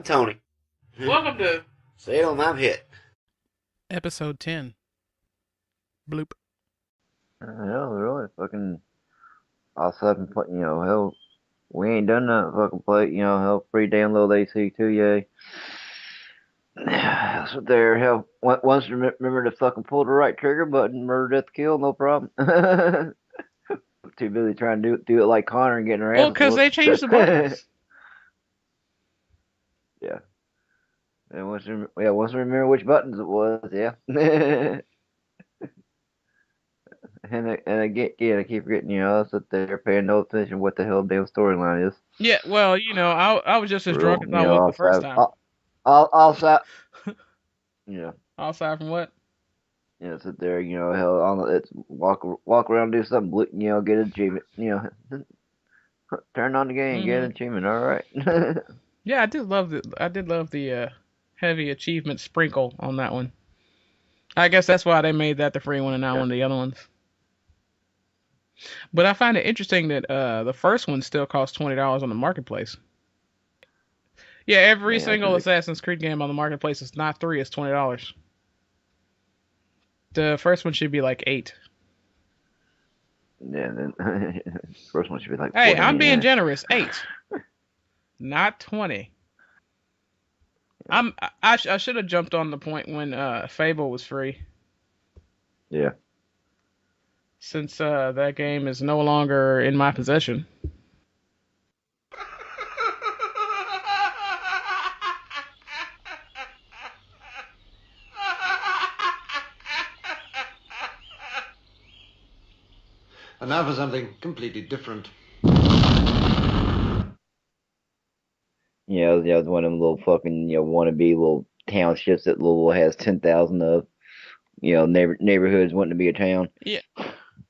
Tony. Welcome to Salem, I'm hit. episode 10. Bloop. Hell, really? Fucking, all fucking, hell, we ain't done nothing fucking play, hell, free download AC2, yay. That's what there, hell, once remember to fucking pull the right trigger button, murder, death, kill, no problem. Too busy trying to do it like Connor and getting her ass. Well, because they changed the buttons. Yeah. And once you remember which buttons it was, yeah. And I keep forgetting, I sit there paying no attention what the hell the damn storyline is. Yeah, well, I was just as drunk as I was the first time. Outside, yeah. Outside from what? Sit there, hell, it's walk around, do something, get an achievement, turn on the game, get an achievement, all right. Yeah, I did love the heavy achievement sprinkle on that one. I guess that's why they made that the free one and not one of the other ones. But I find it interesting that the first one still costs $20 on the marketplace. Yeah, every single Assassin's Creed game on the marketplace is not $3, it's $20. The first one should be like $8. Yeah, then first one should be like. Hey, I'm being generous. $8, not $20. I should have jumped on the point when Fable was free. Yeah. Since that game is no longer in my possession. And now for something completely different. Yeah, it was one of them little fucking, wannabe little townships that Louisville has 10,000 of. Neighborhoods wanting to be a town. Yeah.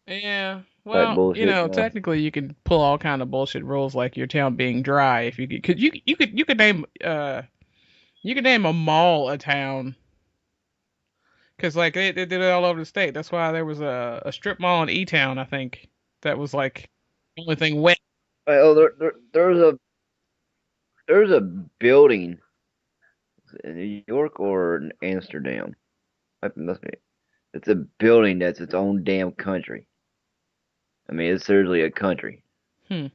Yeah. Well, bullshit, technically you can pull all kind of bullshit rules like your town being dry if you could. You could name a mall a town. Cause like they did it all over the state. That's why there was a strip mall in E-Town, I think, that was like the only thing wet. Oh, there's a building in New York or in Amsterdam. Must be. It's a building that's its own damn country. I mean, it's seriously a country. It's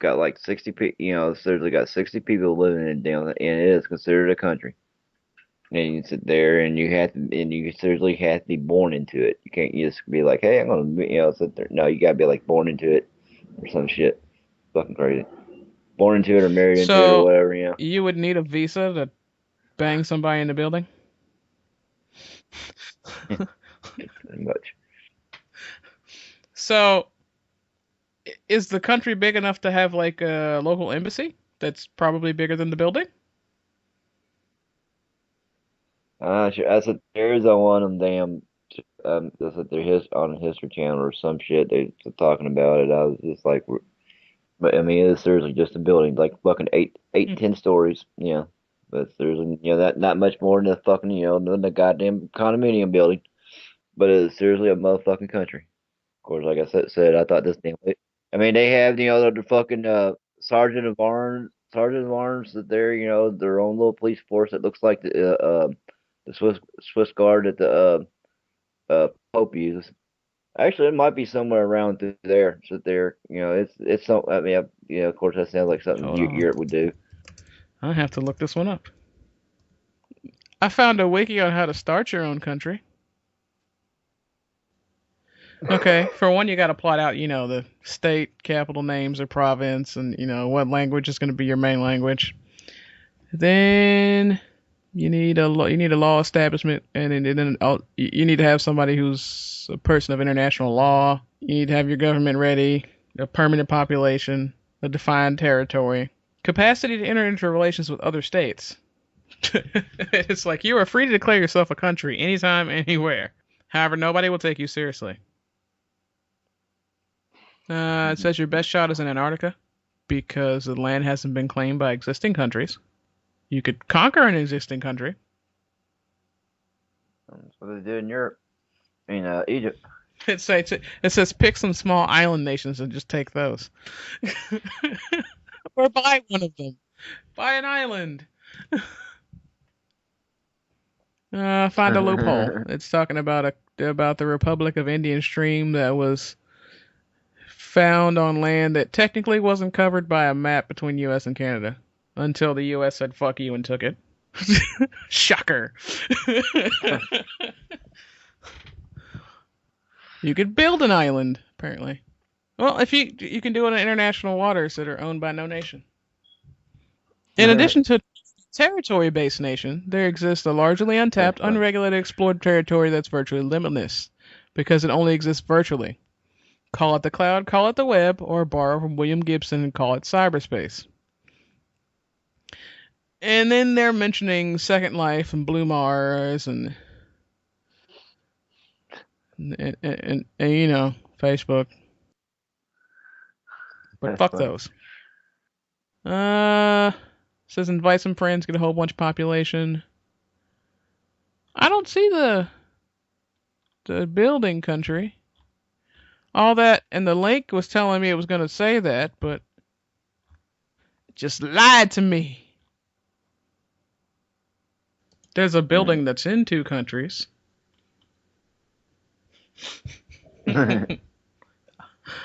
got like 60 people. It's seriously got 60 people living in it down, and it is considered a country. And you sit there, and you seriously have to be born into it. You can't just be like, hey, I'm gonna, sit there. No, you gotta be like born into it or some shit. Fucking crazy. Born into it or married into it or whatever. You would need a visa to bang somebody in the building. Pretty much. So, is the country big enough to have like a local embassy? That's probably bigger than the building. Sure. I said there's on one of them damn. I said they're on a History Channel or some shit. They were talking about it. I was just like, but I mean, it's seriously just a building, like fucking 10 stories. Yeah, but seriously, that not much more than the fucking, than the goddamn condominium building. But it's seriously a motherfucking country. Of course, like I said, I thought this damn. I mean, they have the fucking sergeant of arms that they're their own little police force that looks like the Swiss Guard that the Pope uses. Actually, it might be somewhere around through there. So there, it's some. I mean, of course, that sounds like something Europe would do. I have to look this one up. I found a wiki on how to start your own country. Okay, for one, you got to plot out, the state, capital names, or province, and what language is going to be your main language. Then you need a law establishment, and then you need to have somebody who's a person of international law. You need to have your government ready, a permanent population, a defined territory, capacity to enter into relations with other states. It's like you are free to declare yourself a country anytime, anywhere. However, nobody will take you seriously. It says your best shot is in Antarctica because the land hasn't been claimed by existing countries. You could conquer an existing country. That's what they did in Europe. Egypt. It says pick some small island nations and just take those. Or buy one of them. Buy an island. Find a loophole. It's talking about the Republic of Indian Stream that was found on land that technically wasn't covered by a map between U.S. and Canada until the U.S. said "fuck you" and took it. Shocker. You could build an island, apparently. Well, if you can do it in international waters that are owned by no nation. In addition to territory-based nation, there exists a largely untapped, unregulated, explored territory that's virtually limitless, because it only exists virtually. Call it the cloud, call it the web, or borrow from William Gibson and call it cyberspace. And then they're mentioning Second Life and Blue Mars and you know, Facebook. But That's fuck funny. those. Says invite some friends, get a whole bunch of population. I don't see the building country. All that, and the link was telling me it was going to say that, but it just lied to me. There's a building that's in 2 countries. I'm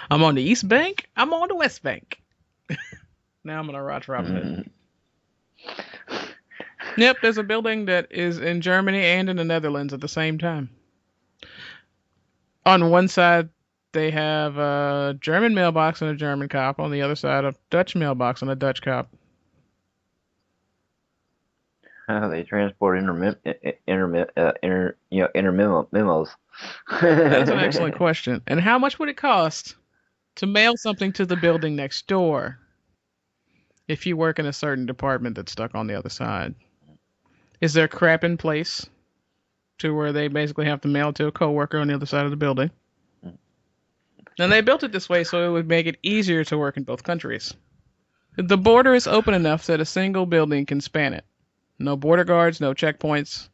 on the East Bank. I'm on the West Bank. Now I'm going to watch Robin Hood. Yep, there's a building that is in Germany and in the Netherlands at the same time. On one side, they have a German mailbox and a German cop. On the other side, a Dutch mailbox and a Dutch cop. They transport inter memos. That's an excellent question. And how much would it cost to mail something to the building next door if you work in a certain department that's stuck on the other side? Is there crap in place to where they basically have to mail it to a coworker on the other side of the building? And they built it this way so it would make it easier to work in both countries. The border is open enough that a single building can span it. No border guards, no checkpoints.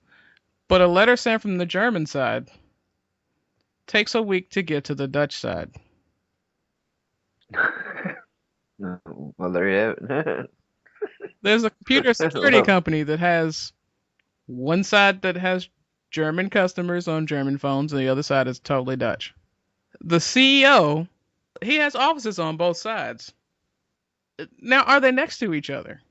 But a letter sent from the German side takes a week to get to the Dutch side. Well, there you have it. There's a computer security company that has one side that has German customers on German phones and the other side is totally Dutch. The CEO, he has offices on both sides. Now, are they next to each other?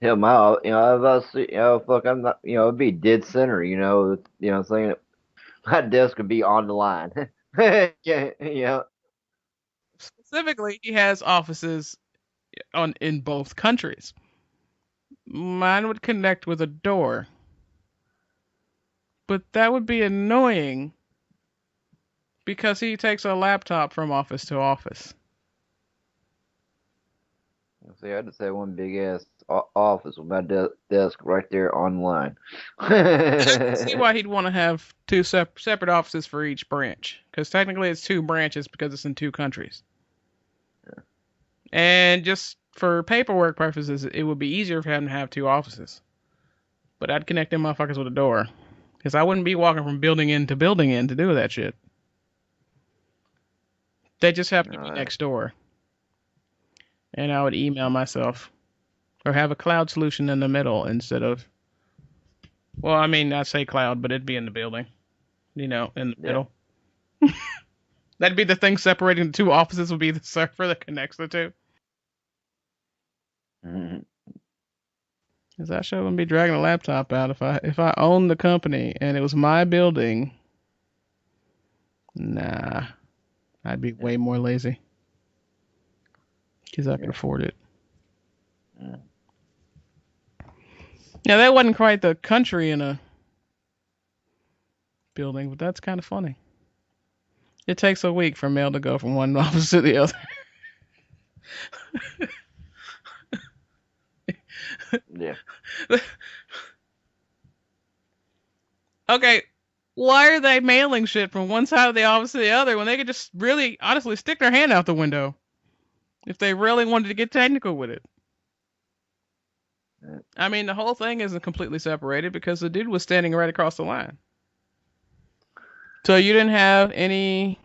Hell, my, I was, fuck, I'm not, it'd be dead center, I'm saying, my desk would be on the line. Yeah. Specifically, he has offices in both countries. Mine would connect with a door. But that would be annoying because he takes a laptop from office to office. See, I just have one big ass office with my desk right there online. I can see why he'd want to have 2 separate offices for each branch, because technically it's 2 branches because it's in 2 countries. Yeah. And just for paperwork purposes, it would be easier for him to have 2 offices. But I'd connect them motherfuckers with a door, because I wouldn't be walking from building end to do that shit. They just have to be next door. And I would email myself. Or have a cloud solution in the middle instead of... Well, I mean, I say cloud, but it'd be in the building. In the middle. That'd be the thing separating the 2 offices would be the server that connects the 2. Because I sure wouldn't be dragging a laptop out if I owned the company and it was my building. Nah. I'd be way more lazy. Because I could afford it. Yeah, that wasn't quite the country in a building, but that's kind of funny. It takes a week for mail to go from one office to the other. Yeah. Okay, why are they mailing shit from one side of the office to the other when they could just really, honestly, stick their hand out the window if they really wanted to get technical with it? I mean, the whole thing isn't completely separated because the dude was standing right across the line. So you didn't have any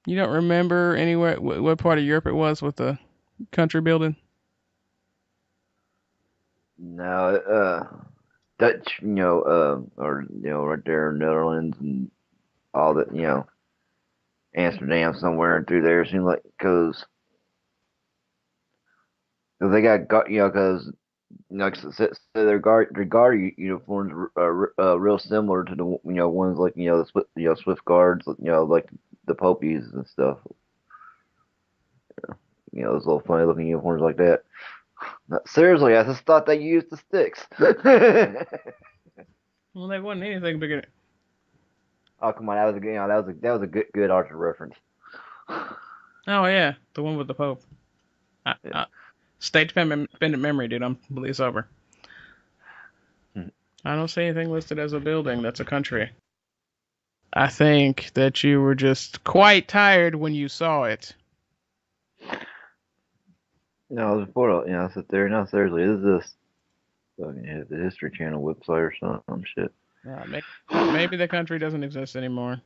You don't remember anywhere what part of Europe it was with the country building? No, Dutch, or right there in Netherlands and all that, Amsterdam somewhere through there. It seemed like because they got because so their guard uniforms are real similar to the ones like the Swift guards, like the Popies and stuff. Those little funny looking uniforms like that. No, seriously, I just thought they used the sticks. Well, they wasn't anything bigger. Oh come on, that was a good Archer reference. Oh yeah, the one with the Pope. Yeah. State dependent memory, dude. I'm completely sober. I don't see anything listed as a building. That's a country. I think that you were just quite tired when you saw it. No, it was before. I sit there. No, seriously, is this fucking the History Channel website or something? Shit. Maybe the country doesn't exist anymore.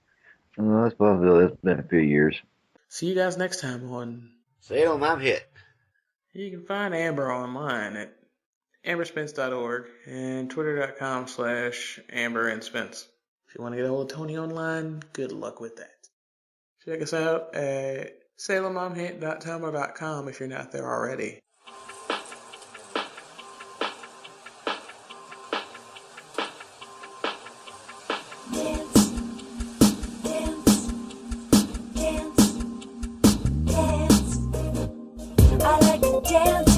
No, that's possible. It's been a few years. See you guys next time on Salem, I'm hit. You can find Amber online at amberspence.org and twitter.com/amberandspence. If you want to get a hold of Tony online, good luck with that. Check us out at salemomhint.tumblr.com if you're not there already. I like to dance.